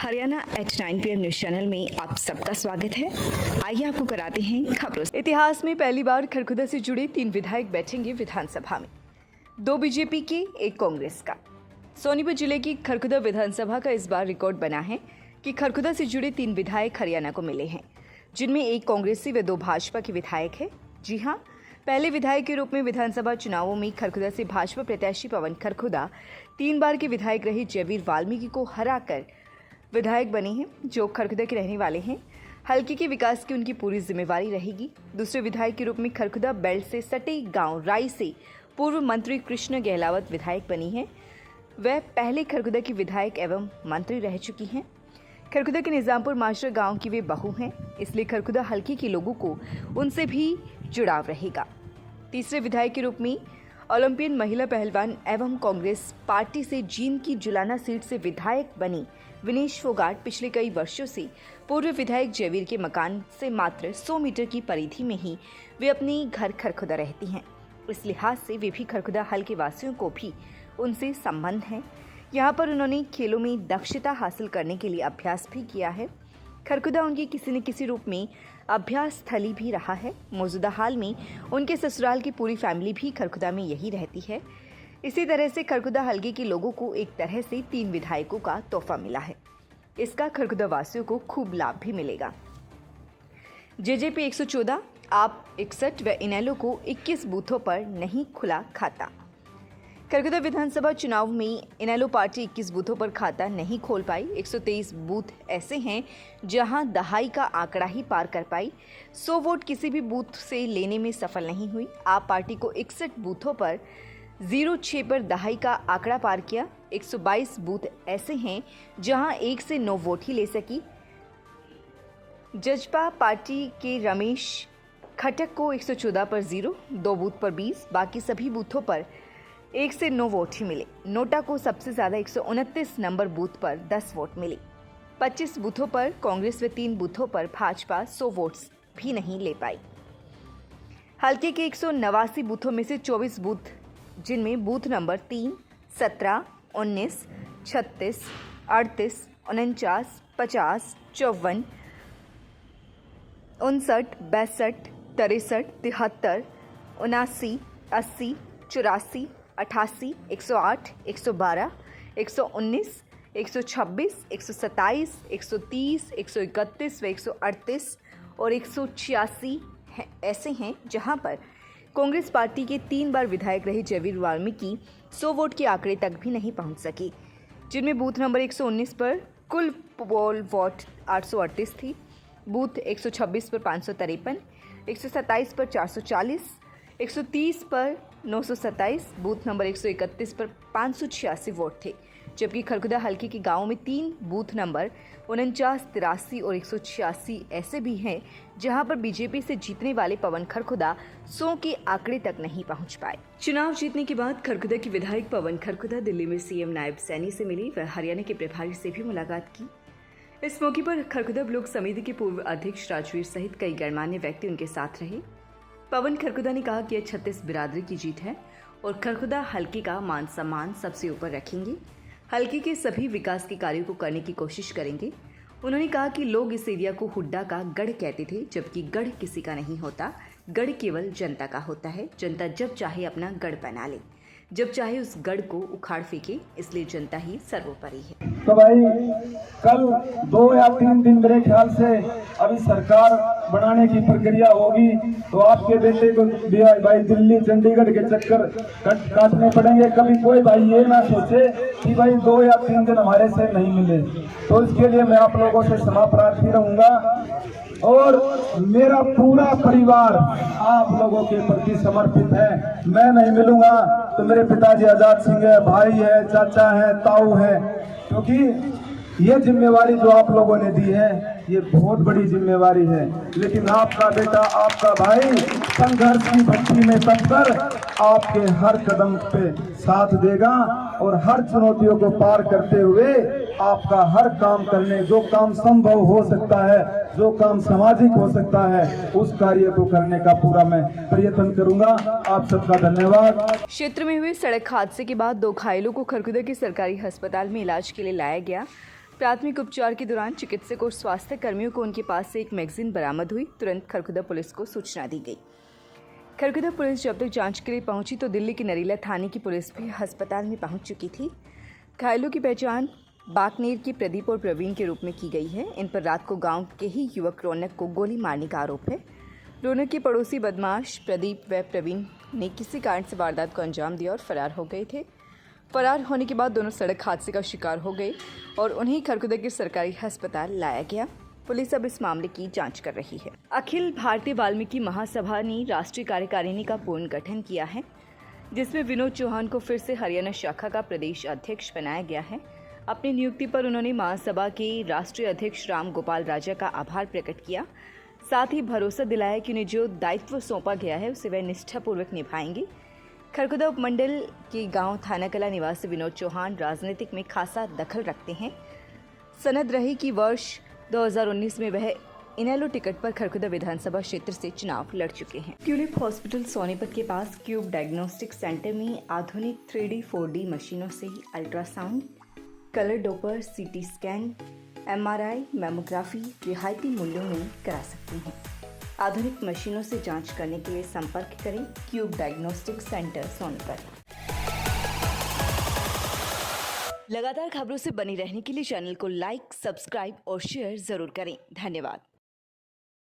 Haryana at 9 PM news channel में आप सबका स्वागत है। आइए आपको कराते हैं खबरों। इतिहास में पहली बार खरखुदा से जुड़े 3 विधायक बैठेंगे विधानसभा में, 2 बीजेपी के, 1 कांग्रेस का। सोनीपत जिले की खरखुदा विधानसभा का इस बार रिकॉर्ड बना है कि खरखुदा से जुड़े 3 विधायक हरियाणा को मिले हैं, जिनमें 1 कांग्रेसी व 2 भाजपा के विधायक है। जी हाँ, पहले विधायक के रूप में विधानसभा चुनावों में खरखुदा से भाजपा प्रत्याशी पवन खरखुदा 3 बार के विधायक रहे जयवीर वाल्मीकि को हराकर विधायक बने हैं, जो खरखुदा के रहने वाले हैं। हल्के के विकास की उनकी पूरी जिम्मेवारी रहेगी। दूसरे विधायक के रूप में खरखुदा बेल्ट से सटे गांव राई से पूर्व मंत्री कृष्ण गहलावत विधायक बनी हैं। वह पहले खरखुदा की विधायक एवं मंत्री रह चुकी हैं। खरखुदा के निजामपुर माशरा गांव की वे बहू हैं, इसलिए खरखुदा हल्के के लोगों को उनसे भी जुड़ाव रहेगा। तीसरे विधायक के रूप में ओलंपियन महिला पहलवान एवं कांग्रेस पार्टी से जींद की जुलाना सीट से विधायक बनी विनेश फोगाट पिछले कई वर्षों से पूर्व विधायक जयवीर के मकान से मात्र 100 मीटर की परिधि में ही वे अपने घर खरखुदा रहती हैं। इस लिहाज से वे भी खरखुदा हल्के वासियों को भी उनसे संबंध है। यहाँ पर उन्होंने खेलों में दक्षता हासिल करने के लिए अभ्यास भी किया है। खरखुदा उनके किसी न किसी रूप में अभ्यास स्थली भी रहा है। मौजूदा हाल में उनके ससुराल की पूरी फैमिली भी खरखुदा में यही रहती है। इसी तरह से खरखुदा हल्के के लोगों को एक तरह से 3 विधायकों का तोहफा मिला है। इसका खरखुदा वासियों को खूब लाभ भी मिलेगा। जेजेपी 114, आप 61 व इनेलो को 21 बूथों पर नहीं खुला खाता। खरखुदा विधानसभा चुनाव में इनेलो पार्टी 21 बूथों पर खाता नहीं खोल पाई। 123 बूथ ऐसे हैं जहां दहाई का आंकड़ा ही पार कर पाई। 100 वोट किसी भी बूथ से लेने में सफल नहीं हुई। आप पार्टी को 61 बूथों पर 06 पर दहाई का आंकड़ा पार किया। 122 बूथ ऐसे हैं जहां 1 से 9 वोट ही ले सकी। जजपा पार्टी के रमेश खटक को 114 पर 0, 2 बूथ पर 20, बाकी सभी बूथों पर 1 से 9 वोट ही मिले। नोटा को सबसे ज्यादा 129 नंबर बूथ पर 10 वोट मिले। 25 बूथों पर कांग्रेस व 3 बूथों पर भाजपा 100 वोट्स भी नहीं ले पाई। हल्के के 189 बूथों में से 24 बूथ, जिनमें बूथ नंबर 3, 17, 19, 36, 38, 49, 50, 54, 59, 62, 63, 73, 79, 80, 84, 88, 108, 112, 119, 126, 127, 130, 131 व 138 और 186 ऐसे हैं जहां पर कांग्रेस पार्टी के 3 बार विधायक रहे जयवीर वाल्मीकि 100 वोट के आंकड़े तक भी नहीं पहुंच सकी, जिनमें बूथ नंबर 119 पर कुल पोल वोट 838 थी, बूथ 126 पर 553, 127 पर 440, 130 पर 927, बूथ नंबर 131 पर 586 वोट थे। जबकि खरखुदा हल्के के गांवों में 3 बूथ नंबर 49, 83 और 186 ऐसे भी हैं जहां पर बीजेपी से जीतने वाले पवन खरखुदा 100 के आंकड़े तक नहीं पहुंच पाए। चुनाव जीतने के बाद खरखुदा के विधायक पवन खरखुदा दिल्ली में सीएम नायब सैनी से मिली व हरियाणा के प्रभारी से भी मुलाकात की। इस मौके पर खरखुदा ब्लॉक समिति के पूर्व अध्यक्ष राजवीर सहित कई गणमान्य व्यक्ति उनके साथ रहे। पवन खरखुदा ने कहा कि यह 36 बिरादरी की जीत है और खरखुदा हल्के का मान सम्मान सबसे ऊपर रखेंगे। हल्के के सभी विकास के कार्यों को करने की कोशिश करेंगे। उन्होंने कहा कि लोग इस एरिया को हुड्डा का गढ़ कहते थे, जबकि गढ़ किसी का नहीं होता, गढ़ केवल जनता का होता है। जनता जब चाहे अपना गढ़ बना ले, जब चाहे उस गढ़ को उखाड़ फेंके, इसलिए जनता ही सर्वोपरि है। तो भाई कल 2 या 3 दिन मेरे ख्याल से अभी सरकार बनाने की प्रक्रिया होगी, तो आपके बेटे को भाई दिल्ली चंडीगढ़ के चक्कर काटने पड़ेंगे। कभी कोई भाई ये ना सोचे कि भाई 2 या 3 दिन हमारे से नहीं मिले। तो इसके लिए मैं आप लोगों से क्षमा प्रार्थी रहूंगा और मेरा पूरा परिवार आप लोगों के प्रति समर्पित है। मैं नहीं मिलूंगा तो मेरे पिताजी आजाद सिंह है, भाई है, चाचा है, ताऊ है, क्योंकि ये जिम्मेवारी जो आप लोगों ने दी है ये बहुत बड़ी जिम्मेवारी है। लेकिन आपका बेटा, आपका भाई संघर्ष की भट्टी में तपकर आपके हर कदम पे साथ देगा और हर चुनौतियों को पार करते हुए आपका हर काम करने, जो काम संभव हो सकता है, जो काम सामाजिक हो सकता है, उस कार्य को करने का पूरा मैं प्रयत्न करूंगा। आप सबका धन्यवाद। क्षेत्र में हुए सड़क हादसे के बाद 2 घायलों को खरखुदा के सरकारी अस्पताल में इलाज के लिए लाया गया। प्राथमिक उपचार के दौरान चिकित्सक और स्वास्थ्य कर्मियों को उनके पास से एक मैगजीन बरामद हुई। तुरंत खरखुदा पुलिस को सूचना दी गई। खरखुदा पुलिस जब तक जांच के लिए पहुंची तो दिल्ली के नरीला थाने की पुलिस भी अस्पताल में पहुंच चुकी थी। घायलों की पहचान बाकनेर के प्रदीप और प्रवीण के रूप में की गई है। इन पर रात को गांव के ही युवक रौनक को गोली मारने का आरोप है। रौनक के पड़ोसी बदमाश प्रदीप व प्रवीण ने किसी कारण से वारदात को अंजाम दिया और फरार हो गए थे। फरार होने के बाद दोनों सड़क हादसे का शिकार हो गए और उन्हें खरखुदा के सरकारी अस्पताल लाया गया। पुलिस अब इस मामले की जांच कर रही है। अखिल भारतीय वाल्मीकि महासभा ने राष्ट्रीय कार्यकारिणी का पूर्ण गठन किया है, जिसमें विनोद चौहान को फिर से हरियाणा शाखा का प्रदेश अध्यक्ष बनाया गया है। अपनी नियुक्ति पर उन्होंने महासभा के राष्ट्रीय अध्यक्ष राम गोपाल राजा का आभार प्रकट किया। साथ ही भरोसा दिलाया कि उन्हें जो दायित्व सौंपा गया है उसे वह निष्ठापूर्वक निभाएंगे। खरखुदा उपमंडल के गांव थानाकला निवासी विनोद चौहान राजनीतिक में खासा दखल रखते हैं। सनद रही कि वर्ष 2019 में वह इनेलो टिकट पर खरखुदा विधानसभा क्षेत्र से चुनाव लड़ चुके हैं। ट्यूलिप हॉस्पिटल सोनीपत के पास क्यूब डायग्नोस्टिक सेंटर में आधुनिक 3D 4D मशीनों से ultrasound, colour Doppler, CT scan, MRI, mammography रियायती मूल्यों में करा सकते हैं। आधुनिक मशीनों से जांच करने के लिए संपर्क करें क्यूब डायग्नोस्टिक सेंटर सोनीपत। लगातार खबरों से बनी रहने के लिए चैनल को लाइक, सब्सक्राइब और शेयर जरूर करें। धन्यवाद।